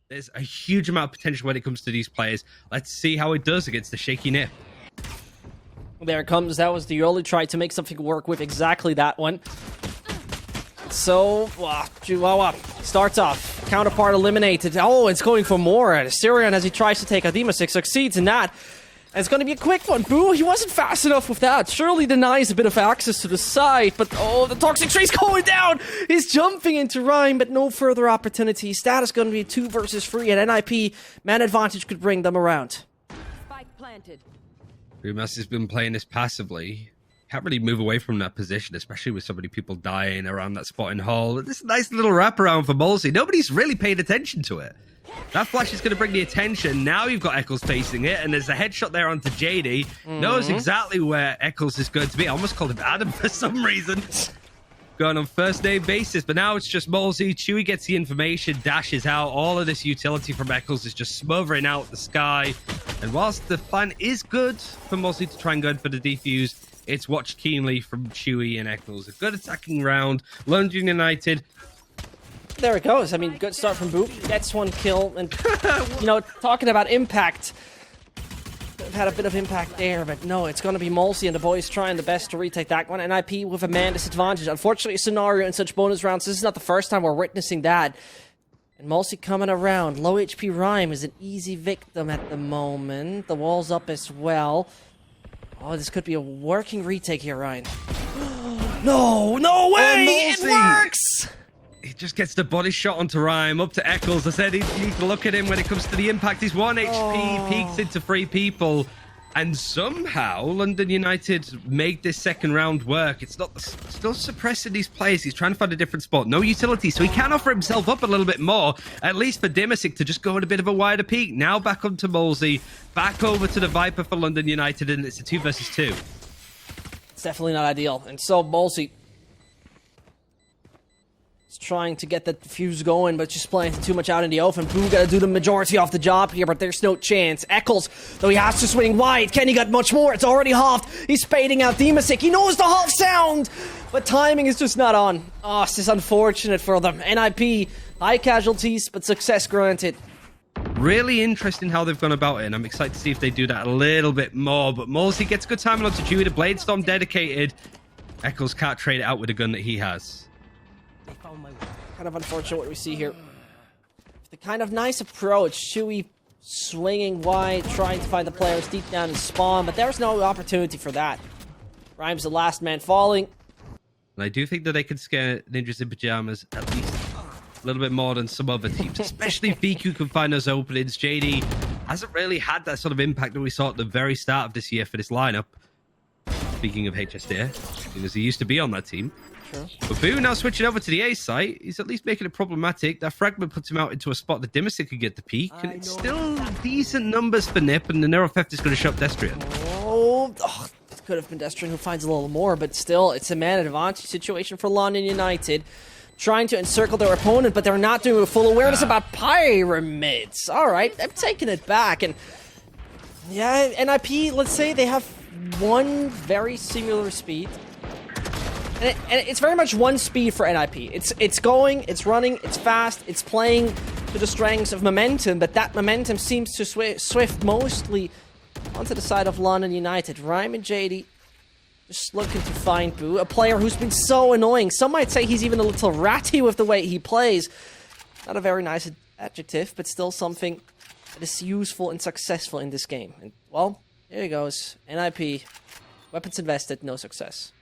There's a huge amount of potential when it comes to these players. Let's see how it does against the shaky nip. There it comes. That was the early try to make something work with exactly that one. So, Chihuahua starts off. Counterpart eliminated. Oh, it's going for more. Syrian, as he tries to take a Demasik, succeeds in that. And it's going to be a quick one. Boo, he wasn't fast enough with that. Surely denies a bit of access to the side. But, oh, the Toxic Tree's going down. He's jumping into Rhyme, but no further opportunities. That is going to be a 2 versus 3. And NIP, man advantage could bring them around. Spike planted. Pyjamas has been playing this passively. Can't really move away from that position, especially with so many people dying around that spot in Hall. This nice little wraparound for Molsey. Nobody's really paid attention to it. That flash is going to bring the attention. Now you've got Eccles facing it, and there's a headshot there onto JD. Knows exactly where Eccles is going to be. I almost called him Adam for some reason. Going on first name basis, but now it's just Molsey. Chewy gets the information, dashes out. All of this utility from Eccles is just smothering out the sky. And whilst the plan is good for Molsey to try and go in for the defuse, it's watched keenly from Chewy and Eccles. A good attacking round. London United. There it goes. I mean, good start from Boop. Gets 1 kill. And, you know, talking about impact. They've had a bit of impact there, but no, it's going to be Molsey and the boys trying the best to retake that one. NIP with a man disadvantage. Unfortunately, a scenario in such bonus rounds, this is not the first time we're witnessing that. And Molsey coming around. Low HP Rhyme is an easy victim at the moment. The wall's up as well. Oh, this could be a working retake here, Ryan. No way! It works! He just gets the body shot onto Rhyme, up to Eccles. I said you need to look at him when it comes to the impact. He's 1 HP, peeks into 3 people. And somehow, London United make this second round work. It's not still suppressing these players. He's trying to find a different spot. No utility, so he can offer himself up a little bit more, at least for Demasik to just go in a bit of a wider peak. Now back onto Molsey, back over to the Viper for London United, and it's a 2 versus 2. It's definitely not ideal. And so Molsey trying to get that fuse going, but just playing too much out in the open. Boo gotta do the majority of the job here, but there's no chance. Eccles, though he has to swing wide. Can he get much more? It's already halved. He's spading out Demasik. He knows the half sound, but timing is just not on. Oh, this is unfortunate for them. NIP, high casualties, but success granted. Really interesting how they've gone about it, and I'm excited to see if they do that a little bit more. But Molsey gets good timing onto Chewy. The Blade Storm dedicated. Eccles can't trade it out with a gun that he has. Kind of unfortunate what we see here. The kind of nice approach. Chewy swinging wide, trying to find the players deep down in spawn, but there's no opportunity for that. Rhyme's the last man falling. And I do think that they can scare Ninjas in Pyjamas at least a little bit more than some other teams, especially if VQ can find those openings. JD hasn't really had that sort of impact that we saw at the very start of this year for this lineup. Speaking of HSD, because he used to be on that team. Sure. But Boo now switching over to the A site. He's at least making it problematic. That fragment puts him out into a spot that Demasik could get the peak. And it's still decent numbers for Nip. And the Neuro Theft is going to show up Destrian. Oh, it could have been Destrian who finds a little more. But still, it's a man advantage situation for London United. Trying to encircle their opponent, but they're not doing a full awareness about pyramids. All right, I'm taking it back. And yeah, NIP, let's say they have one very similar speed. And it's very much one speed for NIP. It's going, it's running, it's fast, it's playing to the strengths of momentum, but that momentum seems to swift mostly onto the side of London United. Rhyme and JD just looking to find Boo, a player who's been so annoying. Some might say he's even a little ratty with the way he plays. Not a very nice adjective, but still something that is useful and successful in this game. And, well, here he goes. NIP, weapons invested, no success.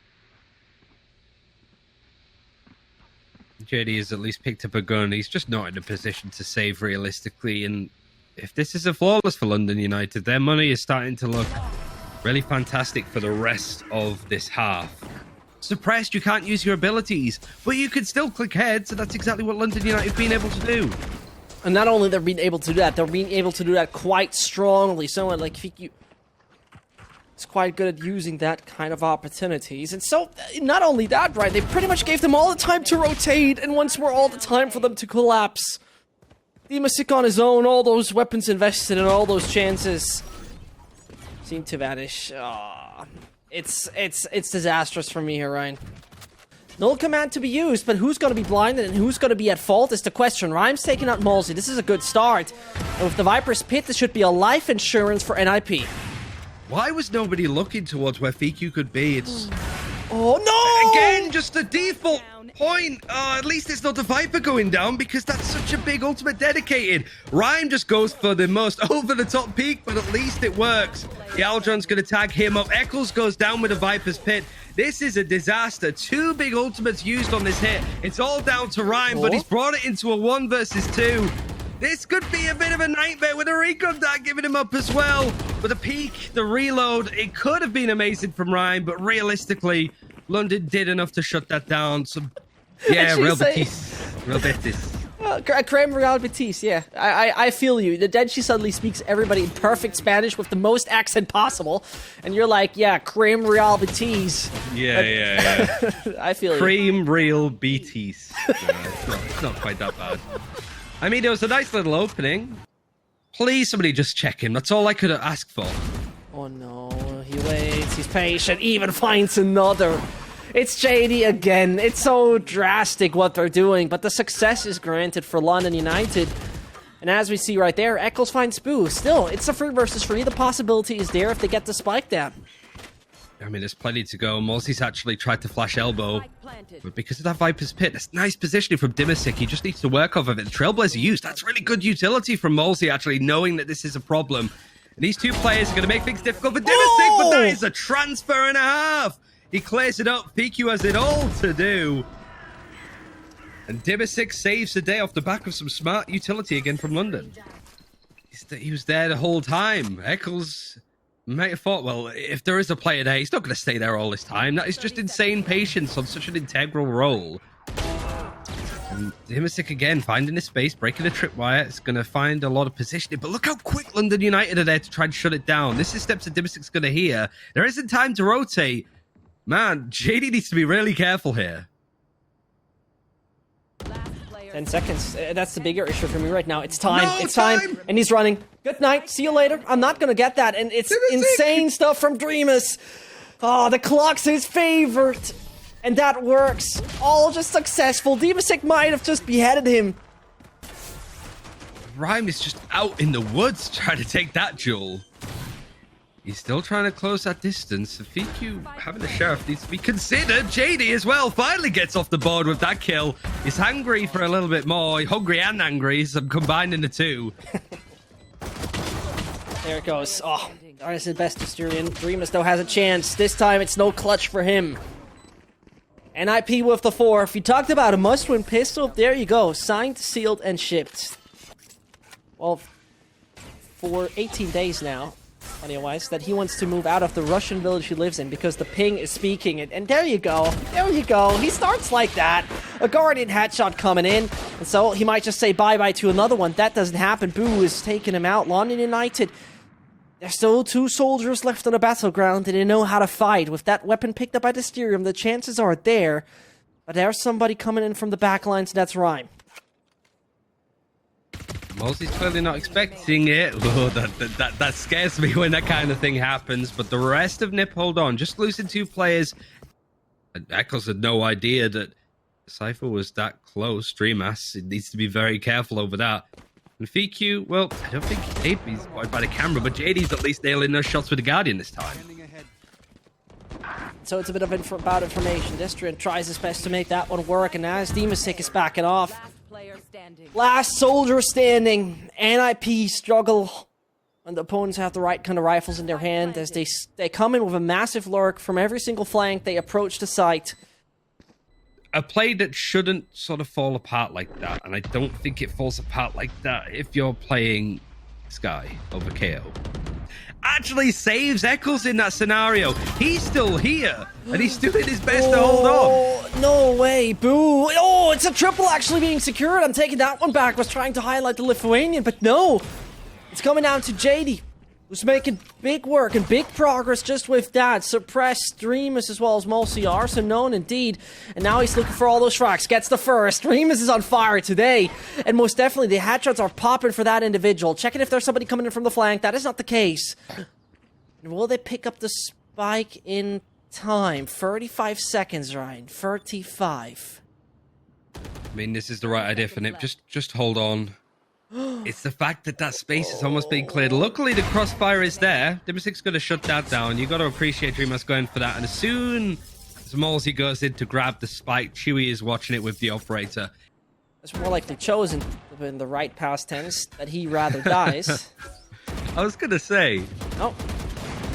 JD has at least picked up a gun. He's just not in a position to save realistically. And if this is a flawless for London United, their money is starting to look really fantastic for the rest of this half. Suppressed, you can't use your abilities, but you can still click head, so that's exactly what London United have been able to do. And not only they're being able to do that, they're being able to do that quite strongly. Someone like Fiku is quite good at using that kind of opportunities. And so, not only that, right, they pretty much gave them all the time to rotate, and once more all the time for them to collapse. Demasik on his own, all those weapons invested and all those chances seem to vanish. It's disastrous for me here, Ryan. No command to be used, but who's going to be blinded and who's going to be at fault is the question. Rhyme's taking out Molsey. This is a good start. And with the Viper's Pit, this should be a life insurance for NIP. Why was nobody looking towards where FeQ could be? It's... Oh, no! Again, just the default point. At least it's not the Viper going down because that's such a big ultimate dedicated. Rhyme just goes for the most over-the-top peak, but at least it works. The Aldron's going to tag him up. Eccles goes down with the Viper's Pit. This is a disaster. 2 big ultimates used on this hit. It's all down to Rhyme, but he's brought it into a 1 versus 2. This could be a bit of a nightmare with a recon dart giving him up as well. But the peak, the reload, it could have been amazing from Rhyme, but realistically, London did enough to shut that down. So, yeah, Real Betis. Real Betis. Creme Real Betis, yeah. I feel you. The Gen.G suddenly speaks everybody in perfect Spanish with the most accent possible. And you're like, yeah, Creme Real Betis. Yeah. I feel Creme Real Betis. It's not quite that bad. I mean, it was a nice little opening. Please, somebody just check him. That's all I could have asked for. Oh, no. He waits. He's patient. Even finds another. It's JD again. It's so drastic what they're doing, but the success is granted for London United. And as we see right there, Eccles finds Spoo. Still, it's a 3 versus 3. The possibility is there if they get the spike down. I mean, there's plenty to go. Molsey's actually tried to flash elbow, but because of that Viper's Pit, that's nice positioning from Dimasic. He just needs to work off of it. The Trailblazer used. That's really good utility from Molsey, actually, knowing that this is a problem. And these 2 players are going to make things difficult for Dimasic, but that is a transfer and a half. He clears it up. PQ has it all to do. And Dimasic saves the day off the back of some smart utility again from London. He was there the whole time. Eccles might have thought, well, if there is a player there, he's not going to stay there all this time. That is just insane patience on such an integral role. And Dimasic again, finding his space, breaking the tripwire. It's going to find a lot of positioning. But look how quick London United are there to try and shut it down. This is steps that Dimasic's going to hear. There isn't time to rotate. Man, JD needs to be really careful here. 10 seconds. That's the bigger issue for me right now. It's time. No, it's time. And he's running. Good night. See you later. I'm not going to get that. And it's insane stuff from Dreamus. Oh, the clock's his favorite. And that works. All just successful. Dimasic might have just beheaded him. Rhyme is just out in the woods trying to take that jewel. He's still trying to close that distance. FeQ having the sheriff needs to be considered. JD as well finally gets off the board with that kill. He's hungry for a little bit more. Hungry and angry, so I'm combining the 2. There it goes. Oh, that's his best Asturian. Dreamus, though, has a chance. This time, it's no clutch for him. NIP with the 4. If you talked about a must-win pistol, there you go. Signed, sealed, and shipped. Well, for 18 days now. Funny-wise, that he wants to move out of the Russian village he lives in because the ping is speaking it. And there you go. There you go. He starts like that. A Guardian headshot coming in. And so he might just say bye-bye to another one. That doesn't happen. Boo is taking him out. London United. There's still 2 soldiers left on the battleground and they know how to fight. With that weapon picked up by the Mysterium, the chances are there. But there's somebody coming in from the back lines. That's Rhyme. Molsey's clearly not expecting it. Oh, that scares me when that kind of thing happens. But the rest of NIP hold on. Just losing 2 players. And Eccles had no idea that Cypher was that close. Dreamas, it needs to be very careful over that. And FeQ, well, I don't think he's spotted by the camera, but JD's at least nailing those shots with the Guardian this time. So it's a bit of bad information. Destrian tries his best to make that one work, and as Dimasic is backing off. Last soldier standing. NIP struggle when the opponents have the right kind of rifles in their hand as they come in with a massive lurk from every single flank. They approach the site. A play that shouldn't sort of fall apart like that, and I don't think it falls apart like that if you're playing Sky over KO. Actually saves Eccles in that scenario. He's still here, and he's doing his best to hold on. No way, boo. Oh, it's a triple actually being secured. I'm taking that one back. Was trying to highlight the Lithuanian, but no. It's coming down to JD, who's making big work and big progress just with that. Suppressed Dreamus as well as Molsey are so known indeed. And now he's looking for all those frags. Gets the first. Dreamus is on fire today. And most definitely the headshots are popping for that individual. Checking if there's somebody coming in from the flank. That is not the case. And will they pick up the spike in time. 35 seconds, Ryan. 35. I mean, this is the right idea for Nip. Just hold on. It's the fact that that space is almost being cleared. Luckily, the crossfire is there. dapr going to shut that down. You got to appreciate Dreamers going for that. And as soon as Malsey goes in to grab the spike, Chewy is watching it with the operator. It's more likely chosen in the right past tense that he rather dies. I was going to say. Oh.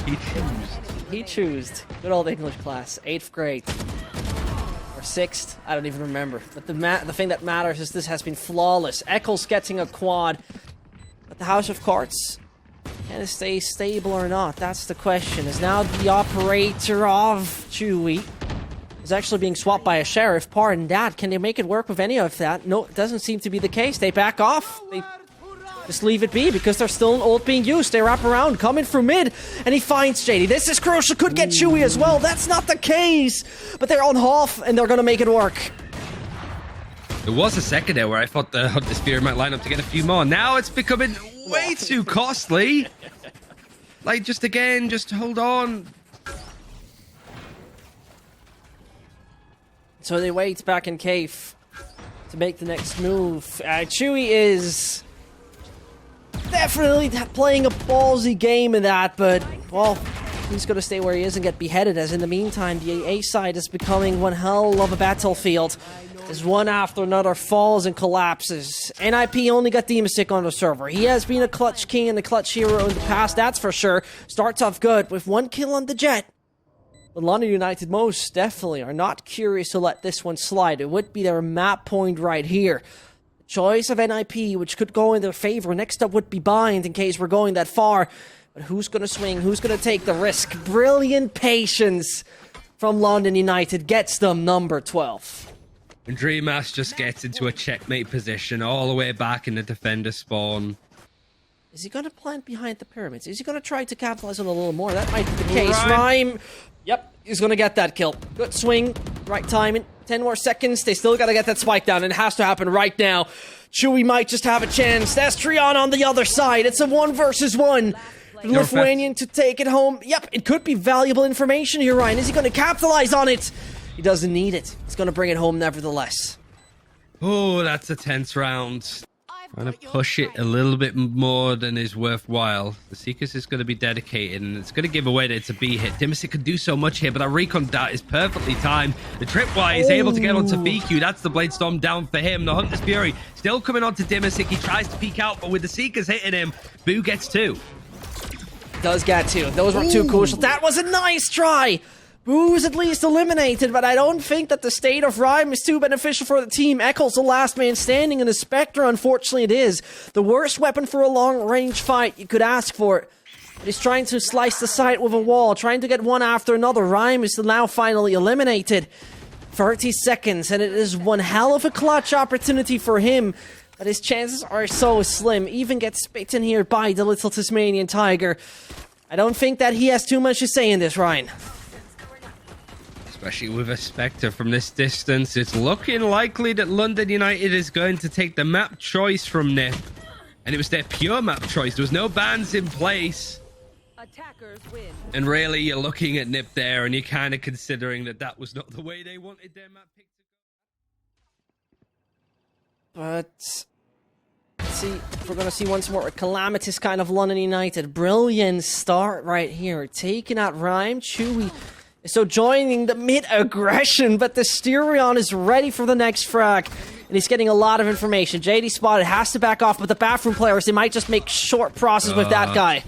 He choosed. He choosed. Good old English class. 8th grade. Or 6th. I don't even remember. But the thing that matters is this has been flawless. Eccles getting a quad. But the House of Cards, can it stay stable or not? That's the question. Is now the operator of Chewy is actually being swapped by a sheriff. Pardon that. Can they make it work with any of that? No, it doesn't seem to be the case. They back off. They just leave it be because they're still an ult being used. They wrap around, coming through mid, and he finds JD. This is crucial. Could get Chewy as well. That's not the case. But they're on half, and they're going to make it work. There was a second there where I thought the Spear might line up to get a few more. Now it's becoming way too costly. Like, just hold on. So they wait back in cave to make the next move. Chewy is definitely playing a ballsy game in that, but, well, he's going to stay where he is and get beheaded, as in the meantime, the A side is becoming one hell of a battlefield, as one after another falls and collapses. NIP only got dapr on the server. He has been a clutch king and a clutch hero in the past, that's for sure. Starts off good with 1 kill on the Jet. But London United most definitely are not curious to let this one slide. It would be their map point right here. Choice of NIP, which could go in their favor. Next up would be Bind, in case we're going that far. But who's going to swing? Who's going to take the risk? Brilliant patience from London United gets them number 12. And Dreamers just gets into a checkmate position all the way back in the defender spawn. Is he going to plant behind the pyramids? Is he going to try to capitalize on a little more? That might be the case. Rhyme. Yep, he's going to get that kill. Good swing. Right timing. 10 more seconds. They still got to get that spike down, and it has to happen right now. Chewy might just have a chance. That's Trion on the other side. It's a 1 versus 1. The Lithuanian to take it home. Yep, it could be valuable information here, Ryan. Is he going to capitalize on it? He doesn't need it. He's going to bring it home nevertheless. Oh, that's a tense round. Trying to push it a little bit more than is worthwhile. The Seekers is going to be dedicated, and it's going to give away that it's a B hit. dapr can do so much here, but that recon dart is perfectly timed. The tripwire is able to get onto BQ. That's the Blade Storm down for him. The Hunter's Fury still coming onto dapr. He tries to peek out, but with the Seekers hitting him, Boo gets 2. Does get 2. Those were too crucial. That was a nice try. Boo is at least eliminated, but I don't think that the state of Rhyme is too beneficial for the team. Eccles, the last man standing, and the Spectre, unfortunately it is. The worst weapon for a long-range fight you could ask for. But he's trying to slice the site with a wall, trying to get one after another. Rhyme is now finally eliminated. 30 seconds, and it is one hell of a clutch opportunity for him. But his chances are so slim. Even gets bitten here by the little Tasmanian Tiger. I don't think that he has too much to say in this, Ryan. Especially with a Spectre from this distance, it's looking likely that London United is going to take the map choice from Nip. And it was their pure map choice. There was no bans in place. Attackers win. And really, you're looking at Nip there, and you're kind of considering that that was not the way they wanted their map pick to go. But let's see if we're going to see once more a calamitous kind of London United. Brilliant start right here. Taking out Rhyme. Chewy so joining the mid-aggression, but the Styrion is ready for the next frag. And he's getting a lot of information. JD spotted, has to back off, but the bathroom players, they might just make short process with that guy.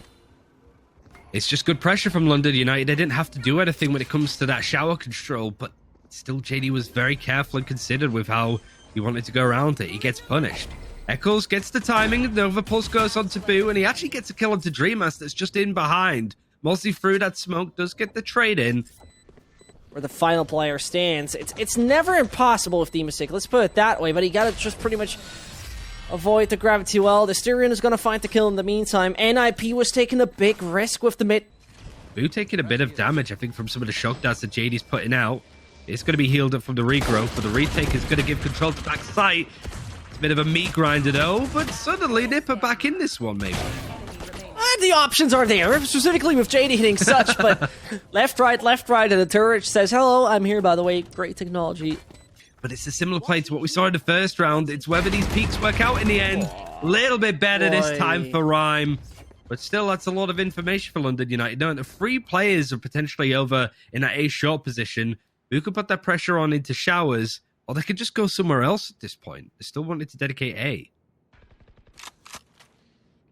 It's just good pressure from London United. They didn't have to do anything when it comes to that shower control, but still JD was very careful and considered with how he wanted to go around it. He gets punished. Eccles gets the timing, Nova Pulse goes onto Boo, and he actually gets a kill onto Dreamers that's just in behind. Mostly through that smoke, does get the trade in. Where the final player stands. It's never impossible with dapr. Let's put it that way, but he gotta just pretty much avoid the gravity well. The Styrian is gonna find the kill in the meantime. NIP was taking a big risk with the mid. Boo taking a bit of damage, I think, from some of the shock darts that JD's putting out. It's going to be healed up from the regrowth, but the retake is going to give control to backside. It's a bit of a meat grinder, though, but suddenly Nipper back in this one, maybe. the options are there, specifically with JD hitting such, but left, right, and the turret says, hello, I'm here, by the way. Great technology. But it's a similar play to what we saw in the first round. It's whether these peaks work out in the end. A little bit better this time for Rhyme. But still, that's a lot of information for London United. Knowing the 3 players are potentially over in that A short position, who could put that pressure on into showers, or they could just go somewhere else at this point. They still wanted to dedicate A.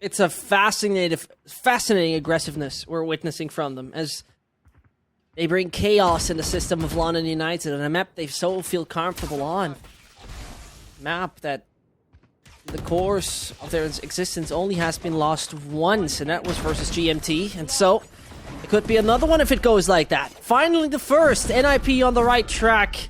It's a fascinating aggressiveness we're witnessing from them as they bring chaos in the system of London United on a map they so feel comfortable on. Map that in the course of their existence only has been lost once, and that was versus GMT. And so it could be another one if it goes like that. Finally the first, NIP on the right track.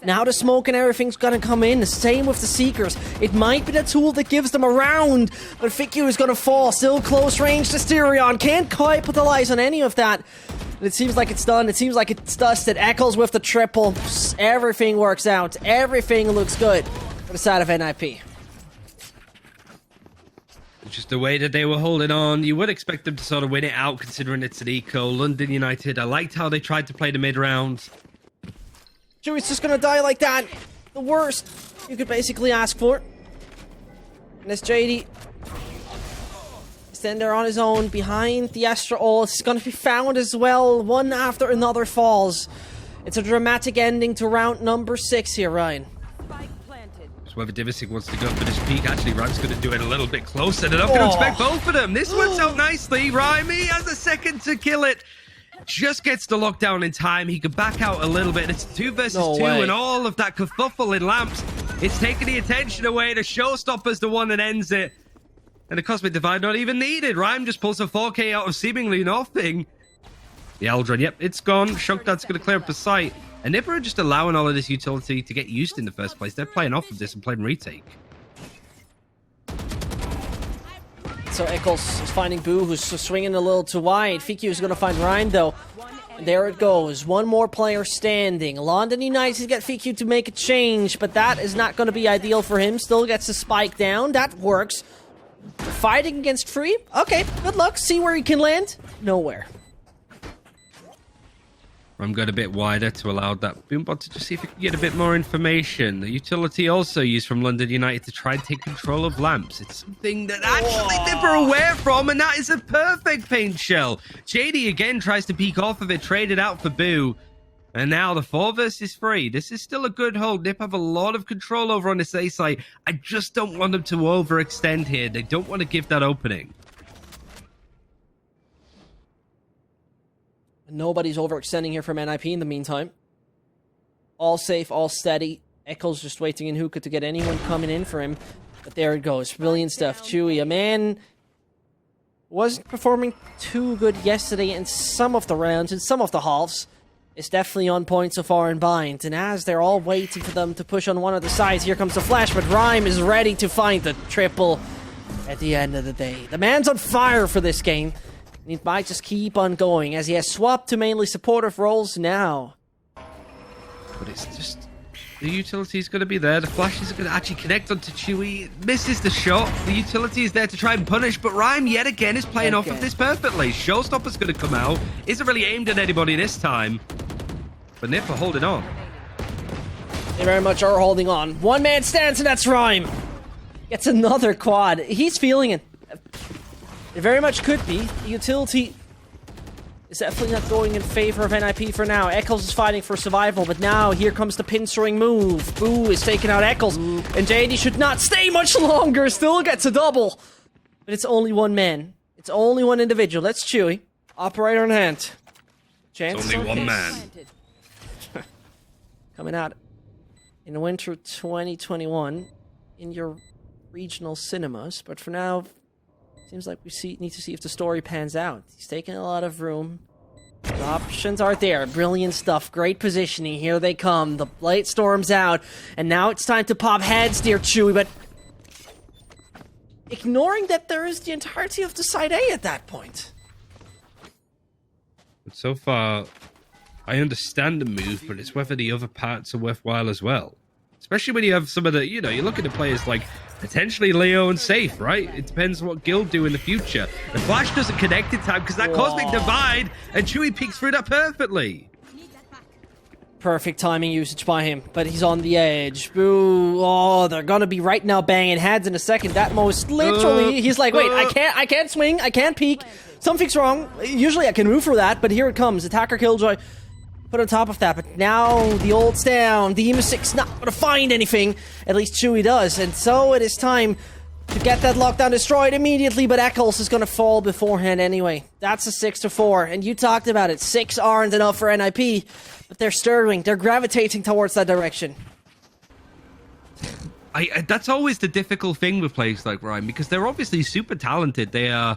Now the smoke and everything's gonna come in. The same with the Seekers. It might be the tool that gives them a round, but Fiku is gonna fall. Still close range to Styrion. Can't capitalize on any of that. And it seems like it's done. It seems like it's dusted. Eccles with the triple. Everything works out. Everything looks good for the side of NIP. Just the way that they were holding on, you would expect them to sort of win it out considering it's an eco. London United, I liked how they tried to play the mid round. Chewy's just gonna die like that. The worst you could basically ask for. And as JD is then there on his own behind the Astra ult. He's gonna be found as well. One after another falls. It's a dramatic ending to round number 6 here, Ryan. So whether Divisig wants to go for this peak, actually Rhyme's gonna do it a little bit closer. They're not gonna expect both of them. This works out nicely. Rhyme, he has a second to kill it. Just gets the lockdown in time. He could back out a little bit. It's 2 versus 2 and all of that kerfuffle in lamps. It's taking the attention away. The showstopper's the one that ends it. And the Cosmic Divide not even needed. Rhyme just pulls a 4K out of seemingly nothing. The Aldrin, yep, it's gone. Shunkdad's going to clear up the site. And nipr are just allowing all of this utility to get used in the first place. They're playing off of this and playing retake. So Eccles is finding Boo, who's swinging a little too wide. Fiku is going to find Rhyme, though. And there it goes. One more player standing. London United to get Fiku to make a change, but that is not going to be ideal for him. Still gets the spike down. That works. Fighting against Free? Okay, good luck. See where he can land. Nowhere. I'm going a bit wider to allow that Boombot to just see if we can get a bit more information. The utility also used from London United to try and take control of lamps. It's something that actually nipr are aware from, and that is a perfect paint shell. JD again tries to peek off of it, traded out for Boo. And now the 4 versus 3. This is still a good hold. Nip have a lot of control over on this A site. I just don't want them to overextend here. They don't want to give that opening. Nobody's overextending here from NIP in the meantime. All safe, all steady. Eccles just waiting in hookah to get anyone coming in for him. But there it goes. Brilliant stuff. Chewy, a man wasn't performing too good yesterday in some of the rounds, in some of the halves. It's definitely on point so far in bind. And as they're all waiting for them to push on one of the sides, here comes the flash. But Rhyme is ready to find the triple at the end of the day. The man's on fire for this game. He might just keep on going as he has swapped to mainly supportive roles now. But it's just... the utility is going to be there. The flash is going to actually connect onto Chewy. It misses the shot. The utility is there to try and punish, but Rhyme yet again is playing off of this perfectly. Showstopper's going to come out. Isn't really aimed at anybody this time. But nipr are holding on. They very much are holding on. One man stands, and that's Rhyme. Gets another quad. He's feeling it. It very much could be. The utility is definitely not going in favor of NIP for now. Eccles is fighting for survival, but now here comes the pincering move. Boo is taking out Eccles, and JD should not stay much longer. Still gets a double. But it's only one man. It's only one individual. That's Chewy. Operator in hand. It's only one man. Coming out in the winter 2021 in your regional cinemas, but for now... seems like we need to see if the story pans out. He's taking a lot of room. The options are there. Brilliant stuff. Great positioning. Here they come. The blade storms out. And now it's time to pop heads, dear Chewy, but... ignoring that there is the entirety of the side A at that point. But so far, I understand the move, but it's whether the other parts are worthwhile as well. Especially when you have some of the, you know, you look at the players like potentially Leo and Safe, right? It depends what guild do in the future. The flash doesn't connect in time because that cosmic divide, and Chewie peeks through that perfectly. Perfect timing usage by him, but he's on the edge. Boo! Oh, they're gonna be right now banging heads in a second. That most literally, he's like, wait, I can't swing, I can't peek. Something's wrong. Usually I can move for that, but here it comes. Attacker Killjoy put on top of that, but now the ult's down. The Emusic's not gonna find anything. At least Chewie does, and so it is time to get that lockdown destroyed immediately, but Eccles is gonna fall beforehand anyway. That's a 6-4, and you talked about it. 6 aren't enough for NIP. But they're stirring. They're gravitating towards that direction. That's always the difficult thing with players like Ryan, because they're obviously super talented. They are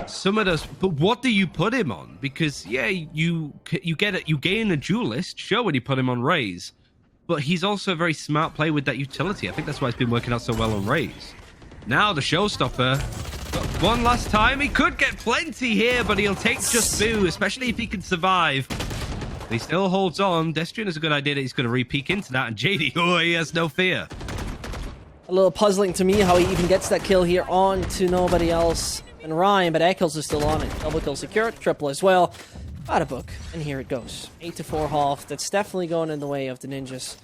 some of those. But what do you put him on? Because yeah, you get it. You gain a duelist, sure, when you put him on Raze, but he's also a very smart player with that utility. I think that's why it's been working out so well on Raze. Now the showstopper. One last time, he could get plenty here, but he'll take just Boo, especially if he can survive. He still holds on. Destrian is a good idea that he's going to re-peek into that, and JD, oh, he has no fear. A little puzzling to me how he even gets that kill here on to nobody else than Ryan, but Eccles is still on it. Double kill secured, triple as well. Out of book, and here it goes. 8-4 half. That's definitely going in the way of the ninjas.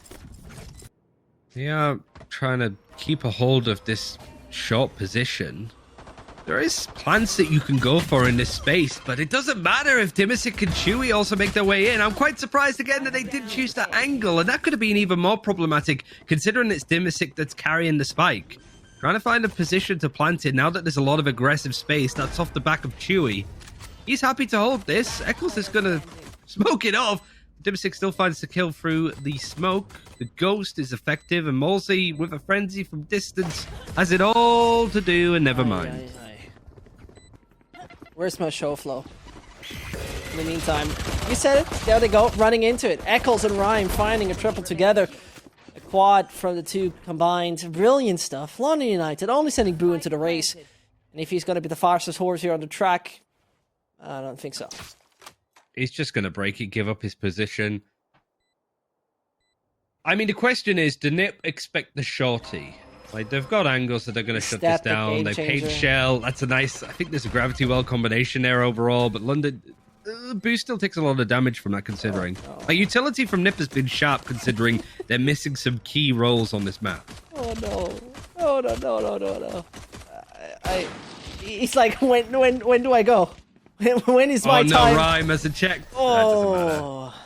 Yeah, trying to keep a hold of this short position. There is plans that you can go for in this space, but it doesn't matter if Dimisic and Chewie also make their way in. I'm quite surprised again that they didn't choose that angle, and that could have been even more problematic considering it's Dimisic that's carrying the spike. Trying to find a position to plant it now that there's a lot of aggressive space. That's off the back of Chewie. He's happy to hold this. Eccles is going to smoke it off. Dimisic still finds the kill through the smoke. The ghost is effective, and Malsey, with a frenzy from distance, has it all to do, and never mind. Where's my show flow? In the meantime, you said it. There they go, running into it. Eccles and Ryan finding a triple together. A quad from the two combined. Brilliant stuff. London United only sending Boo into the race. And if he's going to be the fastest horse here on the track, I don't think so. He's just going to break it, give up his position. I mean, the question is, do Nip expect the shorty? Like, they've got angles that are going to shut this down. They paid Shell. That's a nice... I think there's a gravity well combination there overall, but London... Boo still takes a lot of damage from that, considering. Like, utility from Nip has been sharp, considering they're missing some key roles on this map. Oh, no. Oh, no. It's like, when do I go? When is my time? Oh, no, Rhyme has a check. Oh. That doesn't matter.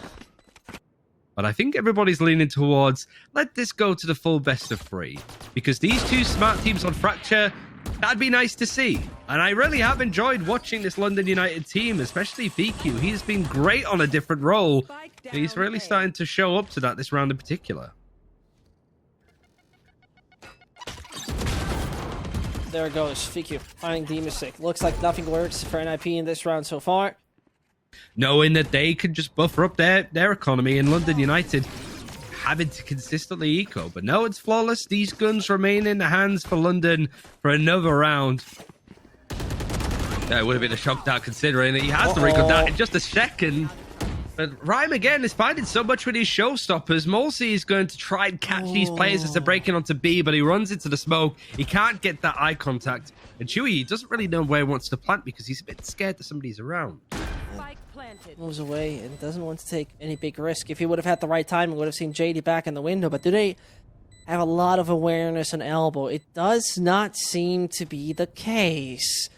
But I think everybody's leaning towards, let this go to the full best of 3. Because these two smart teams on Fracture, that'd be nice to see. And I really have enjoyed watching this London United team, especially VQ. He's been great on a different role. He's really starting to show up to that this round in particular. There it goes, VQ, finding Dimisic. Looks like nothing works for NIP in this round so far. Knowing that they can just buffer up their economy, in London United having to consistently eco. But no, it's flawless. These guns remain in the hands for London for another round. That would have been a shock dart, considering that he has to recon that in just a second. But Rhyme again is finding so much with his showstoppers. Malsey is going to try and catch these players as they're breaking onto B, but he runs into the smoke. He can't get that eye contact. And Chewie doesn't really know where he wants to plant because he's a bit scared that somebody's around. Moves away and doesn't want to take any big risk. If he would have had the right time, we would have seen JD back in the window. But do they have a lot of awareness on elbow? It does not seem to be the case.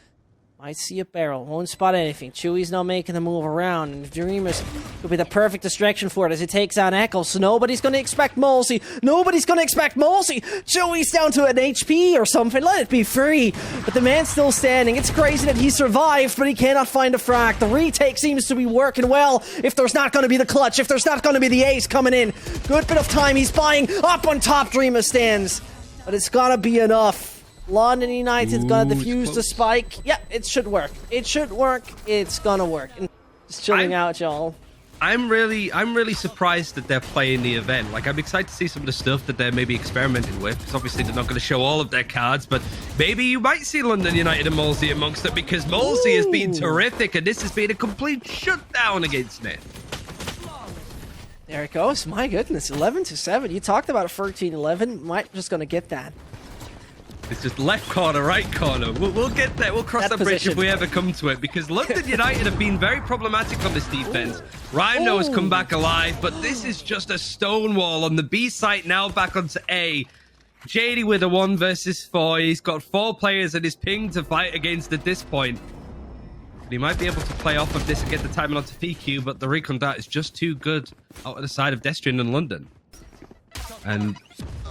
Might see a barrel, won't spot anything. Chewie's not making the move around, and Dreamers could be the perfect distraction for it as he takes out Eccles. So nobody's going to expect Malsey. Nobody's going to expect Malsey. Chewie's down to an HP or something. Let it be free. But the man's still standing. It's crazy that he survived, but he cannot find a frag. The retake seems to be working well. If there's not going to be the clutch, if there's not going to be the ace coming in, good bit of time. He's buying up on top. Dreamer stands, but it's got to be enough. London United's gonna defuse the spike. Yeah, it should work. It should work. It's gonna work. Just chilling out, y'all. I'm really surprised that they're playing the event. Like, I'm excited to see some of the stuff that they're maybe experimenting with, because obviously they're not going to show all of their cards, but maybe you might see London United and Malsey amongst it, because Malsey has been terrific, and this has been a complete shutdown against it. There it goes. My goodness, 11-7. You talked about a 13-11. Might just gonna get that. It's just left corner, right corner. We'll get there. We'll cross that bridge if we ever come to it, because London United have been very problematic on this defense. Rhino has come back alive, but this is just a stonewall on the B site, now back onto A. JD with a 1 versus 4. He's got 4 players at his ping to fight against at this point. But he might be able to play off of this and get the timing onto FQ, but the recon dart is just too good out of the side of Destrian and London. And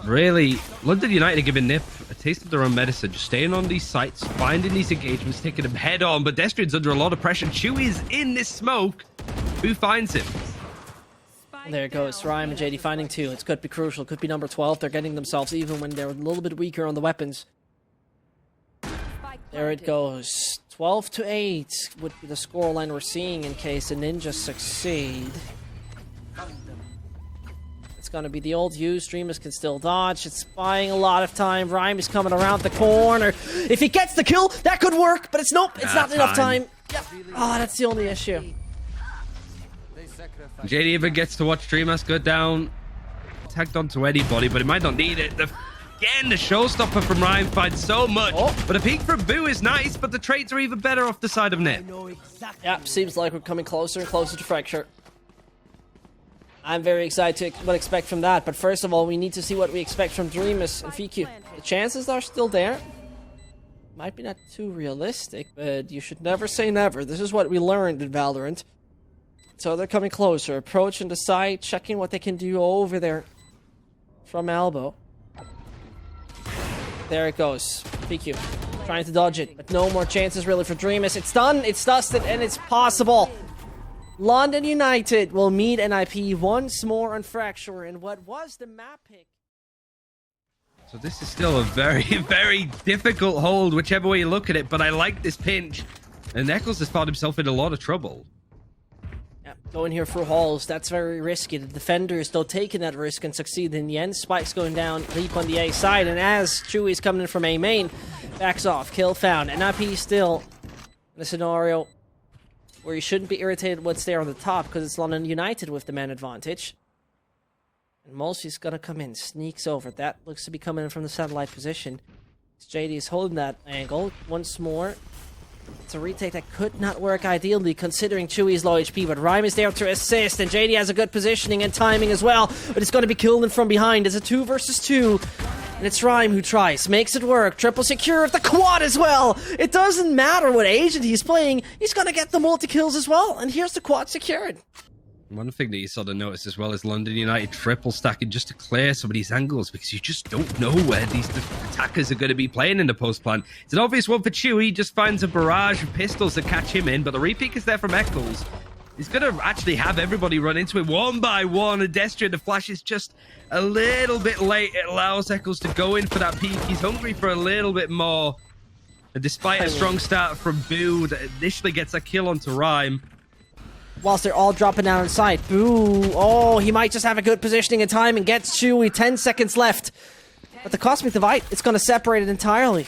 really, London United are giving Nip a taste of their own medicine, just staying on these sites, finding these engagements, taking them head on. But Destrian's under a lot of pressure. Chewy is in this smoke. Who finds him? There it goes. Rhyme and JD finding 2. It could be crucial. Could be number 12. They're getting themselves even when they're a little bit weaker on the weapons. There it goes. 12-8 would be the scoreline we're seeing in case the Ninjas succeed. It's going to be the old U. Streamers can still dodge. It's buying a lot of time. Rhyme is coming around the corner. If he gets the kill, that could work, but it's nope. It's not enough time. Yep. Oh, that's the only issue. JD even gets to watch Dreamers go down. Tagged onto anybody, but he might not need it. Again, the showstopper from Rhyme finds so much. But a peek from Boo is nice, but the trades are even better off the side of Nip. Yep, seems like we're coming closer and closer to Fracture. I'm very excited to what expect from that, but first of all, we need to see what we expect from Dreamus and FQ. The chances are still there. Might be not too realistic, but you should never say never. This is what we learned in Valorant. So they're coming closer, approaching the site, checking what they can do over there from elbow. There it goes. FQ trying to dodge it, but no more chances really for Dreamus. It's done, it's dusted, and it's possible. London United will meet NIP once more on Fracture in what was the map pick. So this is still a very, very difficult hold, whichever way you look at it, but I like this pinch. And Eccles has found himself in a lot of trouble. Yeah, going here through halls, that's very risky. The defenders, though, taking that risk and succeed in the end. Spike's going down, leap on the A side, and as Chewy's coming in from A main, backs off, kill found. NIP still in a scenario where you shouldn't be irritated what's there on the top, because it's London United with the man advantage. And Mulsey's gonna come in, sneaks over. That looks to be coming in from the satellite position. JD is holding that angle once more. It's a retake that could not work ideally, considering Chewy's low HP, but Rhyme is there to assist, and JD has a good positioning and timing as well, but it's gonna be killed in from behind. It's a 2 versus 2. And it's Rhyme who tries, makes it work, triple secure, the quad as well! It doesn't matter what agent he's playing, he's gonna get the multi-kills as well, and here's the quad secured. One thing that you sort of notice as well is London United triple stacking just to clear some of these angles, because you just don't know where these attackers are going to be playing in the post plan. It's an obvious one for Chewy, just finds a barrage of pistols to catch him in, but the repeat is there from Eccles. He's going to actually have everybody run into it one by one, and Destrian, the flash is just a little bit late. It allows Eccles to go in for that peak. He's hungry for a little bit more. And despite a strong start from Boo, that initially gets a kill onto Rhyme. Whilst they're all dropping down inside. Boo! Oh, he might just have a good positioning and time and gets Chewy. 10 seconds left. But the Cosmic Divide, it's going to separate it entirely.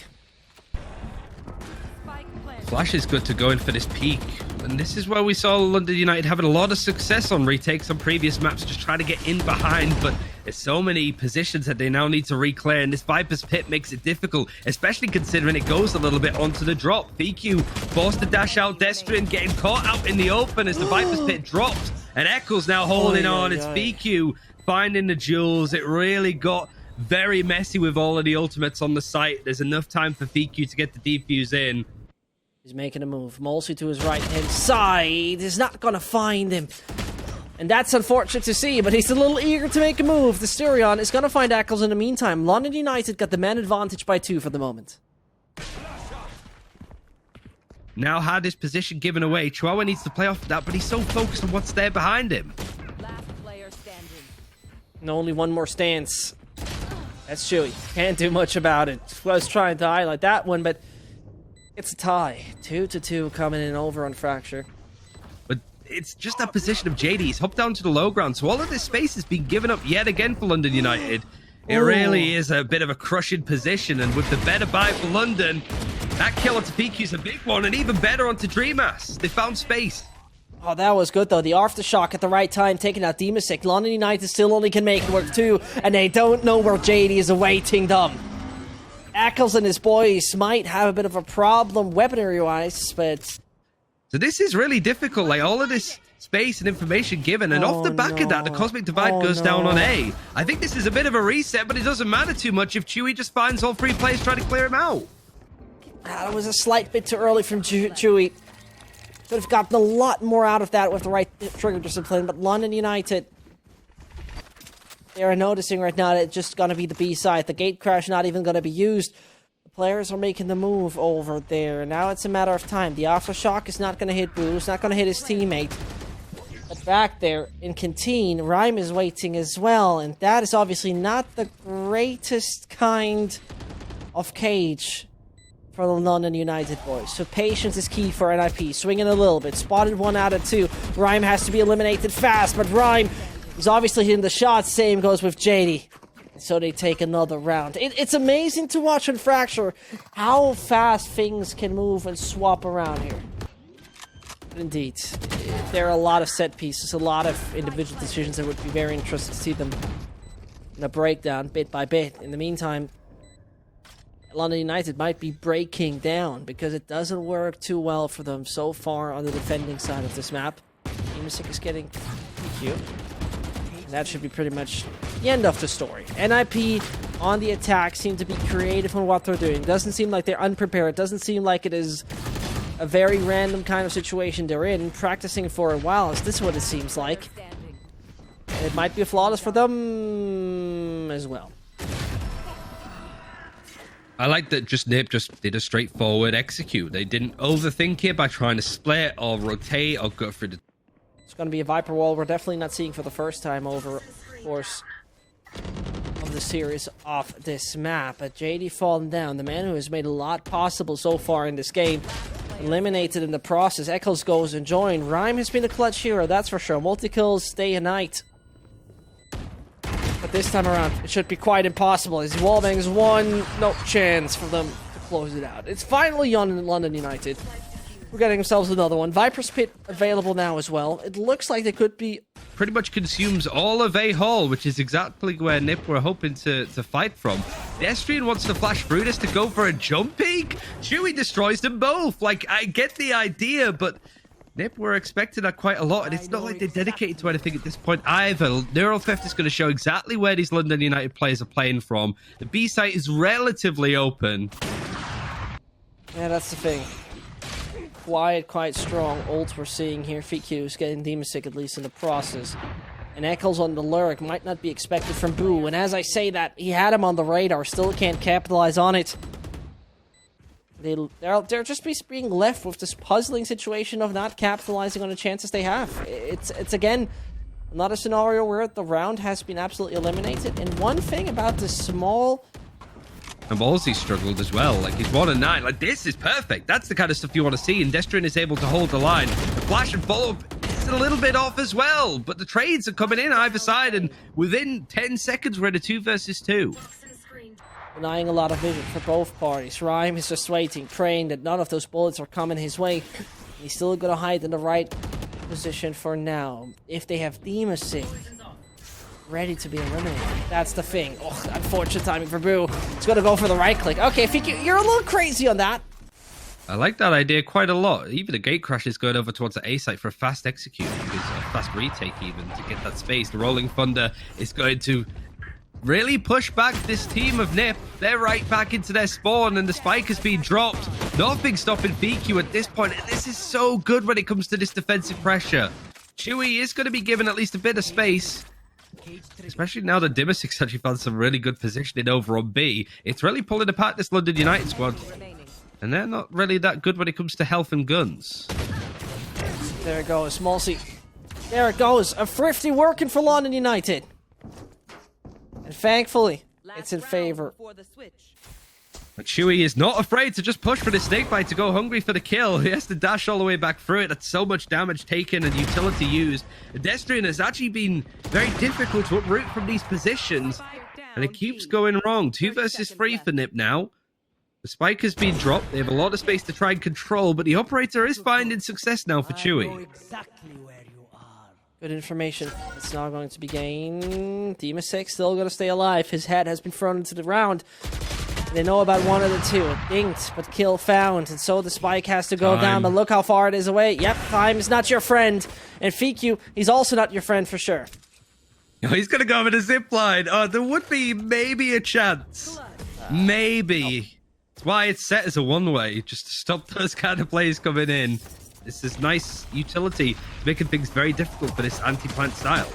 Flash is good to go in for this peak. And this is where we saw London United having a lot of success on retakes on previous maps, just trying to get in behind, but there's so many positions that they now need to reclear, and this Viper's Pit makes it difficult, especially considering it goes a little bit onto the drop. VQ forced to dash out Destrian, getting caught out in the open as the Viper's Pit drops, and Eccles now holding on. It's VQ finding the jewels. It really got very messy with all of the ultimates on the site. There's enough time for VQ to get the defuse in. He's making a move. Mulsey to his right-hand side is not going to find him. And that's unfortunate to see, but he's a little eager to make a move. The Styrion is going to find Eccles in the meantime. London United got the man advantage by 2 for the moment. Now had his position given away. Chihuahua needs to play off that, but he's so focused on what's there behind him. Last player standing. And only one more stance. That's Chewy. Can't do much about it. I was trying to highlight that one, but it's a tie. 2-2 coming in over on Fracture. But it's just that position of JD. He's hopped down to the low ground, so all of this space has been given up yet again for London United. It really is a bit of a crushing position, and with the better buy for London, that kill onto PQ is a big one, and even better onto Dreamass. They found space. Oh, that was good, though. The aftershock at the right time, taking out Demasec. London United still only can make it work, too, and they don't know where JD is awaiting them. Eccles and his boys might have a bit of a problem weaponry-wise, but... So this is really difficult, like all of this space and information given, and off the back of that, the Cosmic Divide goes down on A. I think this is a bit of a reset, but it doesn't matter too much if Chewy just finds all 3 players trying to clear him out. That was a slight bit too early from Chewy. Could have gotten a lot more out of that with the right trigger discipline, but London United... They are noticing right now that it's just going to be the B side. The gate crash not even going to be used. The players are making the move over there. Now it's a matter of time. The aftershock is not going to hit Boo. It's not going to hit his teammate. But back there in Canteen, Rhyme is waiting as well. And that is obviously not the greatest kind of cage for the London United boys. So patience is key for NIP. Swinging a little bit. Spotted 1 out of 2. Rhyme has to be eliminated fast, but Rhyme... He's obviously hitting the shots. Same goes with JD. So they take another round. It's amazing to watch on Fracture how fast things can move and swap around here. Indeed. There are a lot of set pieces, a lot of individual decisions that would be very interesting to see them in a breakdown bit by bit. In the meantime, London United might be breaking down because it doesn't work too well for them so far on the defending side of this map. Music is getting PQ. That should be pretty much the end of the story. NIP on the attack seem to be creative on what they're doing. Doesn't seem like they're unprepared. Doesn't seem like it is a very random kind of situation they're in. Practicing for a while. Is this what it seems like? It might be flawless for them as well. I like that NIP just did a straightforward execute. They didn't overthink it by trying to split or rotate or go for the... It's going to be a Viper wall we're definitely not seeing for the first time over course of the series off this map. But JD falling down, the man who has made a lot possible so far in this game, eliminated in the process. Eccles goes and joined. Rhyme has been a clutch hero, that's for sure. Multi-kills, day and night. But this time around, it should be quite impossible. As wallbangs one, no chance for them to close it out. It's finally on London United. We're getting ourselves another one. Viper's Pit available now as well. It looks like they could be... Pretty much consumes all of A Hall, which is exactly where NIP were hoping to fight from. Destrian wants to flash through this to go for a jump peek. Chewy destroys them both. Like, I get the idea, but NIP were expecting that quite a lot, and it's not like they're dedicated to anything at this point either. Neural Theft is going to show exactly where these London United players are playing from. The B site is relatively open. Yeah, that's the thing. Quite strong ult we're seeing here. FQ's getting Demasic at least in the process. And Eccles on the lurk might not be expected from Boo. And as I say that, he had him on the radar. Still can't capitalize on it. They're just being left with this puzzling situation of not capitalizing on the chances they have. It's again, not a scenario where the round has been absolutely eliminated. And one thing about this small... And Ballsy struggled as well. Like, he's 1 and 9. Like, this is perfect. That's the kind of stuff you want to see. And Destrian is able to hold the line. The flash and follow-up is a little bit off as well. But the trades are coming in either side. And within 10 seconds, we're at a 2 versus 2. Denying a lot of vision for both parties. Rhyme is just waiting, praying that none of those bullets are coming his way. He's still going to hide in the right position for now. If they have Demasic ready to be eliminated, that's the thing. Oh, unfortunate timing for Boo. He's going to go for the right click. Okay, you're a little crazy on that. I like that idea quite a lot. Even the gate crash is going over towards the A site for a fast execute, because a fast retake even to get that space. The Rolling Thunder is going to really push back this team of NIP. They're right back into their spawn, and the spike has been dropped. Nothing stopping PQ at this point. And this is so good when it comes to this defensive pressure. Chewy is going to be given at least a bit of space. Especially now that Dimasic's actually found some really good positioning over on B. It's really pulling apart this London United squad. And they're not really that good when it comes to health and guns. There it goes, Mulsey. There it goes. A thrifty working for London United. And thankfully, it's in favor. But Chewy is not afraid to just push for the snakebite to go hungry for the kill. He has to dash all the way back through it. That's so much damage taken and utility used. Destrian has actually been very difficult to uproot from these positions. And it keeps going wrong. 2 versus 3 for NIP now. The spike has been dropped. They have a lot of space to try and control, but the operator is finding success now for Chewy. Good information. It's now going to be gained. Demasic still going to stay alive. His head has been thrown into the round. They know about one of the two. Inked, but kill found. And so the spike has to go down, but look how far it is away. Yep, time is not your friend. And FQ, he's also not your friend for sure. Oh, he's going to go over the zip line. Oh, there would be maybe a chance. Maybe. That's why it's set as a one-way, just to stop those kind of plays coming in. This is nice utility, making things very difficult for this anti-plant style.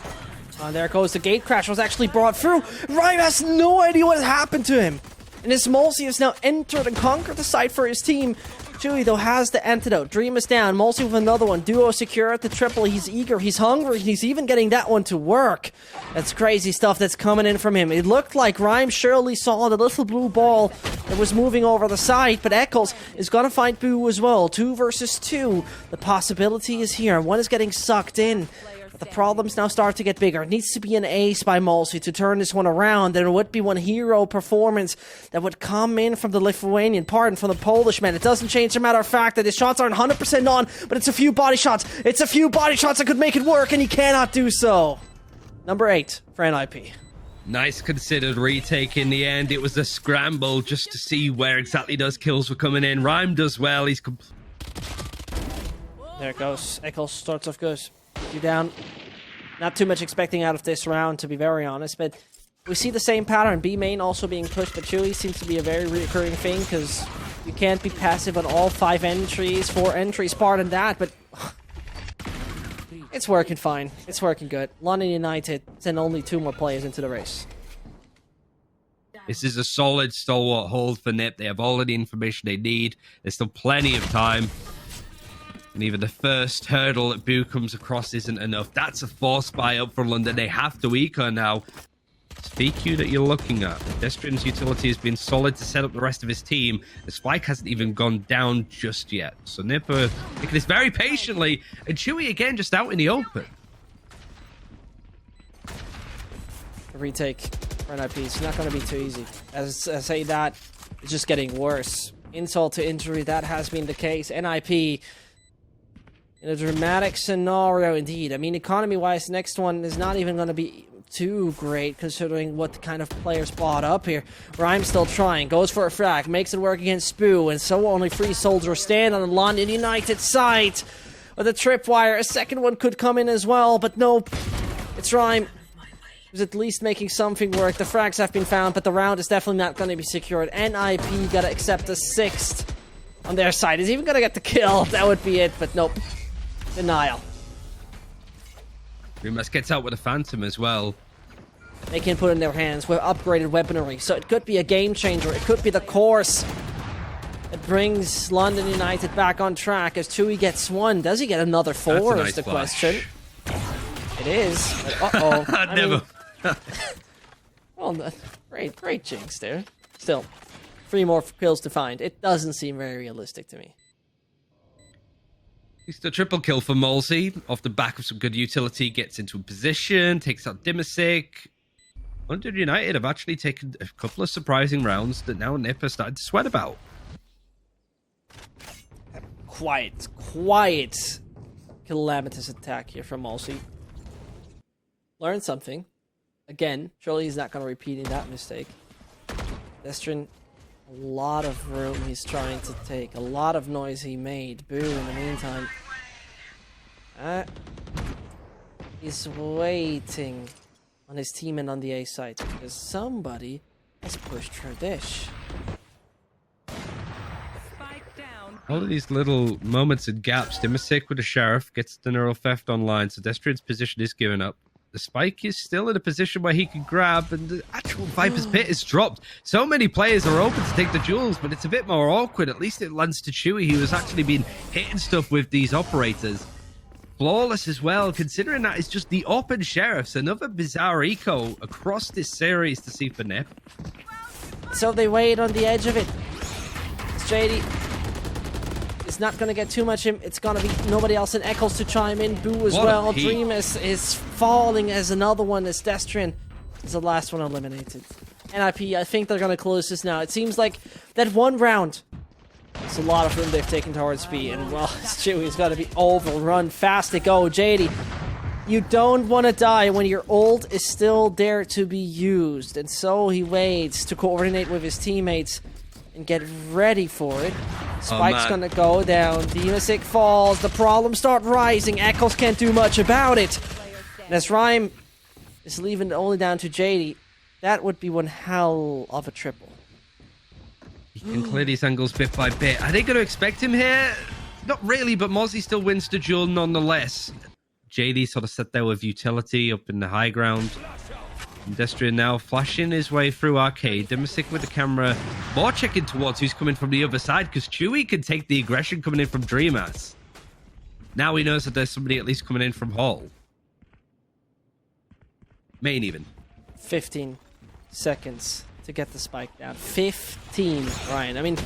There goes the gate crash. Was actually brought through. Rhyme has no idea what has happened to him. And his Mulsi has now entered and conquered the site for his team. Chewy, though, has the antidote. Dream is down. Mulsi with another one. Duo secure at the triple. He's eager. He's hungry. He's even getting that one to work. That's crazy stuff that's coming in from him. It looked like Rhyme surely saw the little blue ball that was moving over the side, but Eccles is going to find Boo as well. 2 versus 2. The possibility is here. One is getting sucked in. The problems now start to get bigger. It needs to be an ace by Mulsi to turn this one around. There would be one hero performance that would come in from the Lithuanian, from the Polish man. It doesn't change the matter of fact that his shots aren't 100% on, but it's a few body shots. It's a few body shots that could make it work, and he cannot do so. Number 8 for NIP. Nice considered retake in the end. It was a scramble just to see where exactly those kills were coming in. Rhyme does well. He's there it goes. Eccles starts off good. You down. Not too much expecting out of this round, to be very honest, but we see the same pattern. B main also being pushed, but Chewy seems to be a very recurring thing, because you can't be passive on all 5 entries, 4 entries, pardon that, but it's working fine. It's working good. London United send only 2 more players into the race. This is a solid, stalwart hold for NIP. They have all of the information they need. There's still plenty of time. And even the first hurdle that Boo comes across isn't enough. That's a force buy up for London. They have to eco now. It's VQ that you're looking at. Destrian's utility has been solid to set up the rest of his team. The spike hasn't even gone down just yet. So NIP are taking this very patiently. And Chewy again just out in the open. A retake for NIP. It's not going to be too easy. As I say that, it's just getting worse. Insult to injury, that has been the case. NIP... in a dramatic scenario indeed. I mean, economy-wise, next one is not even going to be too great, considering what kind of players bought up here. Rhyme's still trying. Goes for a frag. Makes it work against Spoo. And so only 3 soldiers stand on the London United side. With a tripwire. A second one could come in as well, but nope. It's Rhyme who's at least making something work. The frags have been found, but the round is definitely not going to be secured. NIP got to accept a 6th on their side. Is even going to get the kill. That would be it, but nope. Denial. Rimas gets out with a Phantom as well. They can put in their hands with upgraded weaponry, so it could be a game changer. It could be the course that brings London United back on track as Chewy gets 1. Does he get another 4 is the question. It is. Uh-oh. Never. Well, great jinx there. Still, 3 more kills to find. It doesn't seem very realistic to me. It's the triple kill for Mulsi. Off the back of some good utility, gets into a position, takes out Dimasic. London United have actually taken a couple of surprising rounds that now NIP are starting to sweat about. Quiet. Calamitous attack here from Mulsi. Learn something. Again, surely he's not going to repeat that mistake. Destrin, a lot of room he's trying to take. A lot of noise he made. Boo in the meantime. He's waiting on his team and on the A site because somebody has pushed her dish. All of these little moments and gaps. Dimasic with the Sheriff gets the neural theft online, so Destrian's position is given up. The spike is still in a position where he can grab, and the actual Viper's Pit is dropped. So many players are open to take the jewels, but it's a bit more awkward. At least it lands to Chewy, who has actually been hitting stuff with these operators. Flawless as well, considering that it's just the open Sheriffs. Another bizarre eco across this series to see for NIP. So they wait on the edge of it. It's JD. It's not going to get too much. It's going to be nobody else in Eccles to chime in. Boo as well. Dream is falling as another one as Destrian is the last one eliminated. NIP, I think they're going to close this now. It seems like that one round. It's a lot of room they've taken towards B. And, well, Chewy's got to be overrun. Fast to go. JD, you don't want to die when your ult is still there to be used. And so he waits to coordinate with his teammates. and get ready for it. Spike's man. gonna go down. Demasic falls. The problems start rising. Echoes can't do much about it. And as Rhyme is leaving it only down to JD, that would be one hell of a triple. He can clear these angles bit by bit. Are they going to expect him here? Not really, but Mozzie still wins the duel nonetheless. JD sort of sat there with utility up in the high ground. Industrial now flashing his way through Arcade. Demasic with the camera more checking towards who's coming from the other side, because Chewy can take the aggression coming in from Dreamers. Now he knows that there's somebody at least coming in from Hall. Main even. 15 seconds to get the spike down. 15, Ryan. I mean,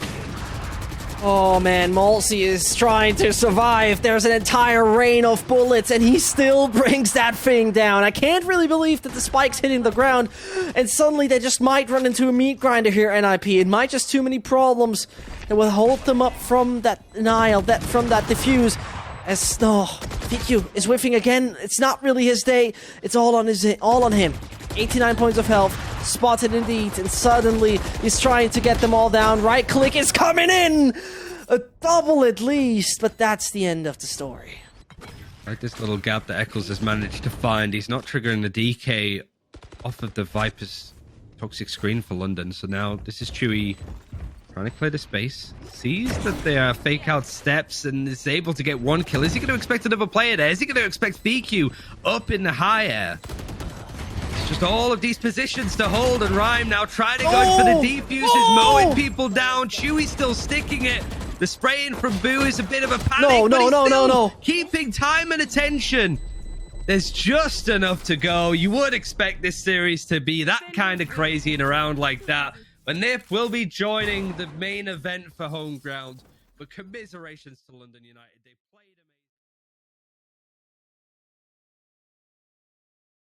oh man, Malsey is trying to survive. There's an entire rain of bullets, and he still brings that thing down. I can't really believe that the spike's hitting the ground, and suddenly they just might run into a meat grinder here, NIP. It might just too many problems that will hold them up from that denial, from that diffuse. As PQ is whiffing again. It's not really his day. It's all on him. 89 points of health, spotted indeed, and suddenly he's trying to get them all down. Right click is coming in! A double at least, but that's the end of the story. Right, this little gap that Eccles has managed to find. He's not triggering the DK off of the Viper's toxic screen for London, so now this is Chewy trying to clear the space. Sees that there are fake out steps and is able to get one kill. Is he going to expect another player there? Is he going to expect FQ up in the high air? Just all of these positions to hold, and Rhyme now trying to go for the defuses, mowing people down. Chewy still sticking it. The spraying from Boo is a bit of a panic. No. Keeping time and attention. There's just enough to go. You would expect this series to be that kind of crazy in a round like that. But Nip will be joining the main event for home ground. But commiserations to London United.